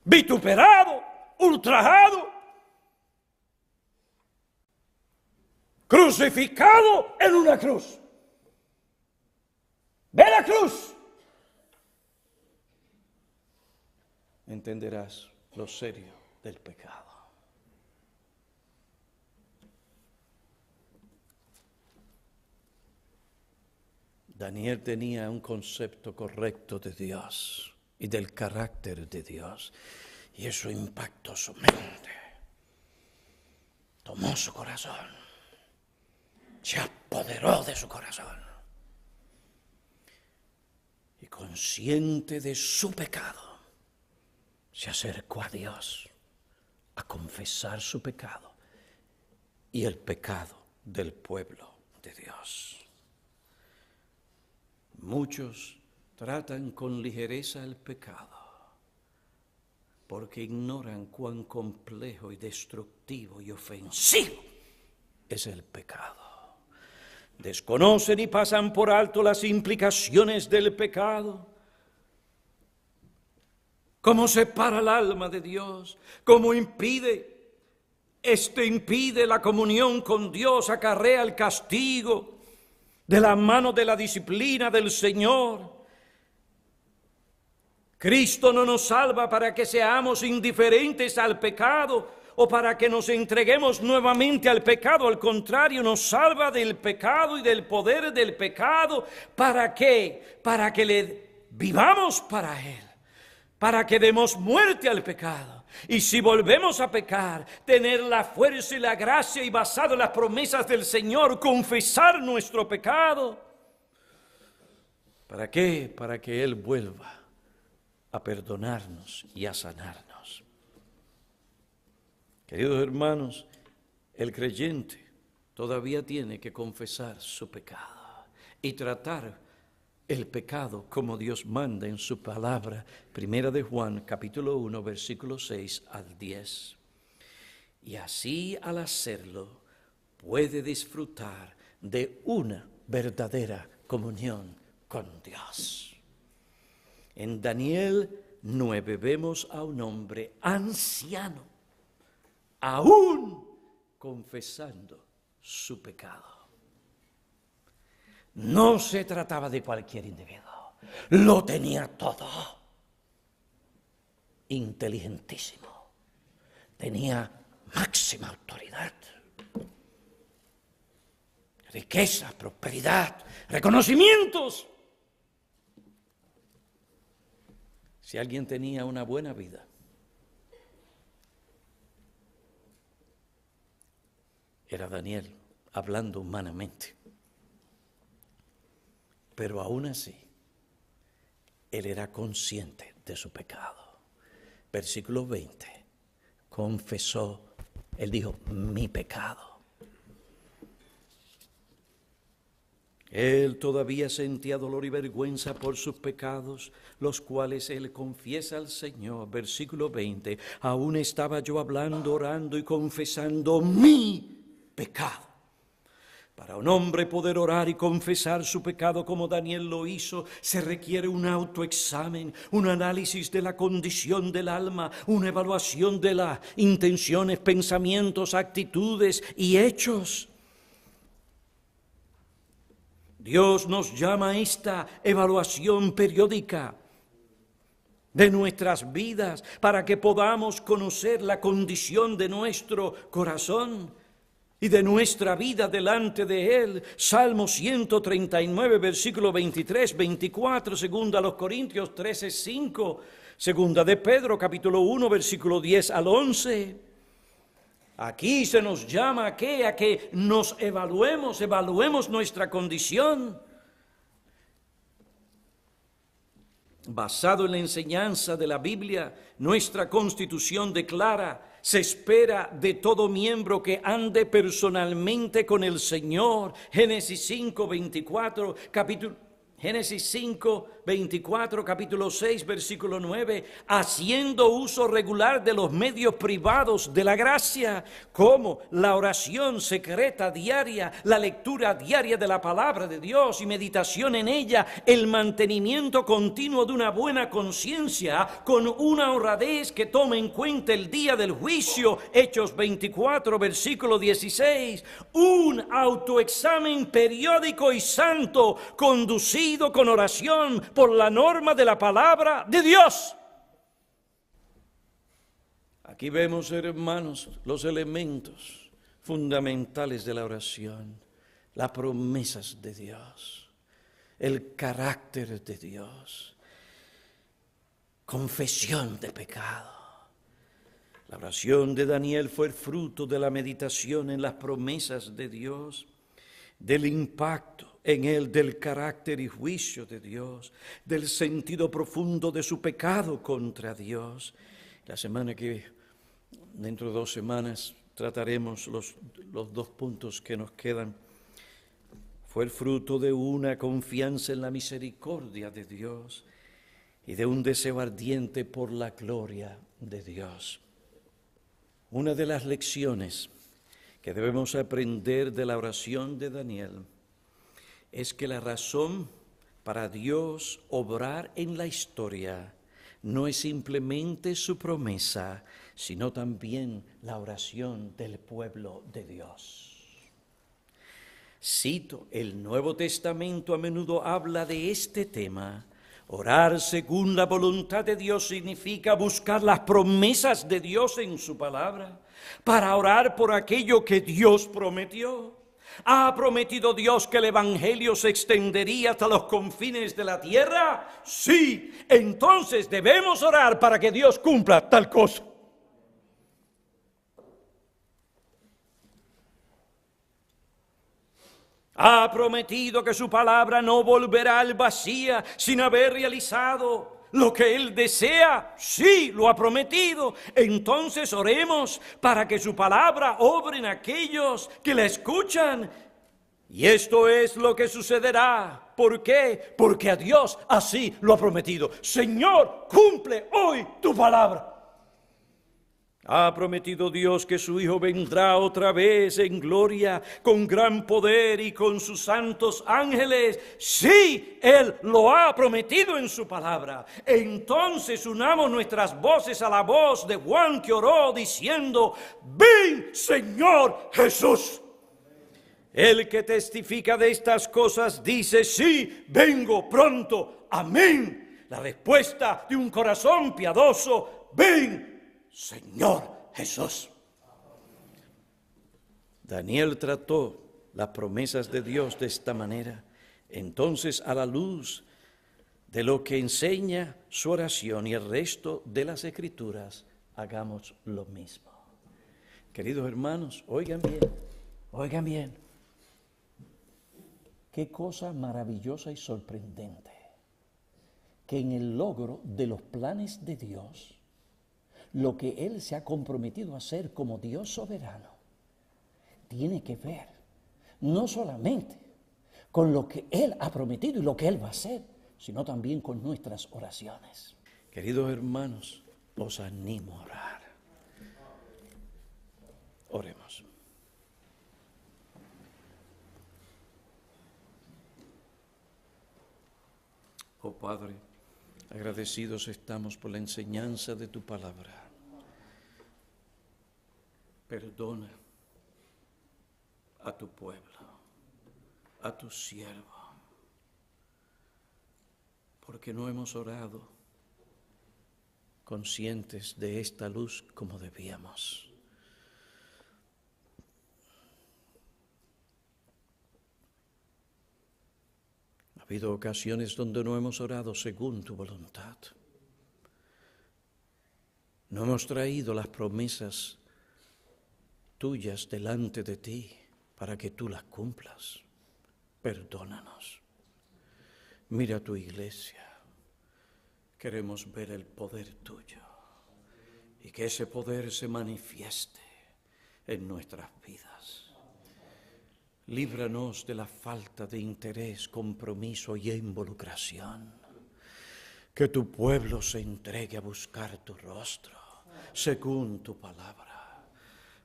Speaker 1: vituperado, ultrajado, crucificado en una cruz. Ve la cruz. Entenderás lo serio del pecado. Daniel tenía un concepto correcto de Dios y del carácter de Dios, y eso impactó su mente, tomó su corazón, se apoderó de su corazón, y consciente de su pecado, se acercó a Dios a confesar su pecado y el pecado del pueblo de Dios. Muchos tratan con ligereza el pecado porque ignoran cuán complejo y destructivo y ofensivo es el pecado. Desconocen y pasan por alto las implicaciones del pecado. Cómo separa el alma de Dios, cómo impide la comunión con Dios, acarrea el castigo de la mano de la disciplina del Señor. Cristo no nos salva para que seamos indiferentes al pecado o para que nos entreguemos nuevamente al pecado. Al contrario, nos salva del pecado y del poder del pecado. ¿Para qué? Para que le vivamos para Él, para que demos muerte al pecado. Y si volvemos a pecar, tener la fuerza y la gracia y basado en las promesas del Señor, confesar nuestro pecado. ¿Para qué? Para que Él vuelva a perdonarnos y a sanarnos. Queridos hermanos, el creyente todavía tiene que confesar su pecado y tratar el pecado como Dios manda en su palabra. Primera de Juan, capítulo 1, versículos 6 al 10. Y así, al hacerlo, puede disfrutar de una verdadera comunión con Dios. En Daniel 9 vemos a un hombre anciano, aún confesando su pecado. No se trataba de cualquier individuo, lo tenía todo. Inteligentísimo, tenía máxima autoridad, riqueza, prosperidad, reconocimientos. Si alguien tenía una buena vida, era Daniel, hablando humanamente. Pero aún así, él era consciente de su pecado. Versículo 20, confesó, él dijo, mi pecado. Él todavía sentía dolor y vergüenza por sus pecados, los cuales él confiesa al Señor. Versículo 20, aún estaba yo hablando, orando y confesando mi pecado. Para un hombre poder orar y confesar su pecado como Daniel lo hizo, se requiere un autoexamen, un análisis de la condición del alma, una evaluación de las intenciones, pensamientos, actitudes y hechos. Dios nos llama a esta evaluación periódica de nuestras vidas para que podamos conocer la condición de nuestro corazón y de nuestra vida delante de Él. Salmo 139, versículo 23, 24, segunda a los Corintios 13, 5, segunda de Pedro, capítulo 1, versículo 10 al 11. Aquí se nos llama a que nos evaluemos nuestra condición. Basado en la enseñanza de la Biblia, nuestra Constitución declara: se espera de todo miembro que ande personalmente con el Señor. Génesis 5, 24, Génesis 5, 24, capítulo 6, versículo 9, haciendo uso regular de los medios privados de la gracia, como la oración secreta diaria, la lectura diaria de la palabra de Dios y meditación en ella, el mantenimiento continuo de una buena conciencia, con una honradez que tome en cuenta el día del juicio, Hechos 24, versículo 16, un autoexamen periódico y santo, conducido con oración por la norma de la palabra de Dios. Aquí vemos, hermanos, los elementos fundamentales de la oración, las promesas de Dios, el carácter de Dios, confesión de pecado. La oración de Daniel fue el fruto de la meditación en las promesas de Dios, del impacto en él del carácter y juicio de Dios, del sentido profundo de su pecado contra Dios. La semana que, dentro de 2 semanas, trataremos los 2 puntos que nos quedan. Fue el fruto de una confianza en la misericordia de Dios y de un deseo ardiente por la gloria de Dios. Una de las lecciones que debemos aprender de la oración de Daniel es que la razón para Dios obrar en la historia no es simplemente su promesa, sino también la oración del pueblo de Dios. Cito, el Nuevo Testamento a menudo habla de este tema. Orar según la voluntad de Dios significa buscar las promesas de Dios en su palabra, para orar por aquello que Dios prometió. ¿Ha prometido Dios que el Evangelio se extendería hasta los confines de la tierra? Sí, entonces debemos orar para que Dios cumpla tal cosa. Ha prometido que su palabra no volverá al vacío sin haber realizado lo que Él desea, sí, lo ha prometido. Entonces oremos para que su palabra obre en aquellos que la escuchan. Y esto es lo que sucederá. ¿Por qué? Porque a Dios así lo ha prometido. Señor, cumple hoy tu palabra. Ha prometido Dios que su Hijo vendrá otra vez en gloria, con gran poder y con sus santos ángeles. Sí, Él lo ha prometido en su palabra. Entonces unamos nuestras voces a la voz de Juan que oró diciendo: ven, Señor Jesús. El que testifica de estas cosas dice: sí, vengo pronto. Amén. La respuesta de un corazón piadoso: ven, Señor Jesús. Daniel trató las promesas de Dios de esta manera. Entonces, a la luz de lo que enseña su oración y el resto de las Escrituras, hagamos lo mismo. Queridos hermanos, oigan bien. Qué cosa maravillosa y sorprendente que en el logro de los planes de Dios, lo que Él se ha comprometido a hacer como Dios soberano, tiene que ver no solamente con lo que Él ha prometido y lo que Él va a hacer, sino también con nuestras oraciones. Queridos hermanos, os animo a orar. Oremos. Oh Padre, agradecidos estamos por la enseñanza de tu palabra. Perdona a tu pueblo, a tu siervo, porque no hemos orado conscientes de esta luz como debíamos. Ha habido ocasiones donde no hemos orado según tu voluntad. No hemos traído las promesas tuyas delante de ti para que tú las cumplas. Perdónanos. Mira tu iglesia. Queremos ver el poder tuyo y que ese poder se manifieste en nuestras vidas. Líbranos de la falta de interés, compromiso y involucración. Que tu pueblo se entregue a buscar tu rostro, según tu palabra.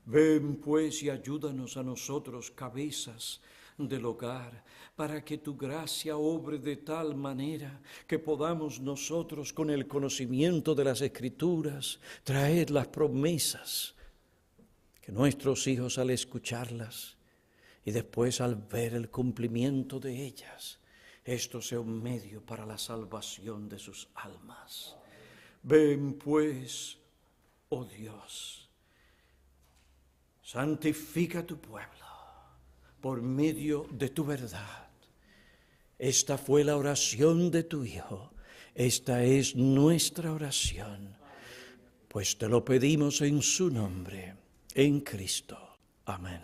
Speaker 1: Ven pues y ayúdanos a nosotros, cabezas del hogar, para que tu gracia obre de tal manera que podamos nosotros, con el conocimiento de las Escrituras, traer las promesas, que nuestros hijos al escucharlas y después al ver el cumplimiento de ellas, esto sea un medio para la salvación de sus almas. Ven pues, oh Dios, santifica tu pueblo por medio de tu verdad. Esta fue la oración de tu Hijo, esta es nuestra oración, pues te lo pedimos en su nombre, en Cristo. Amén.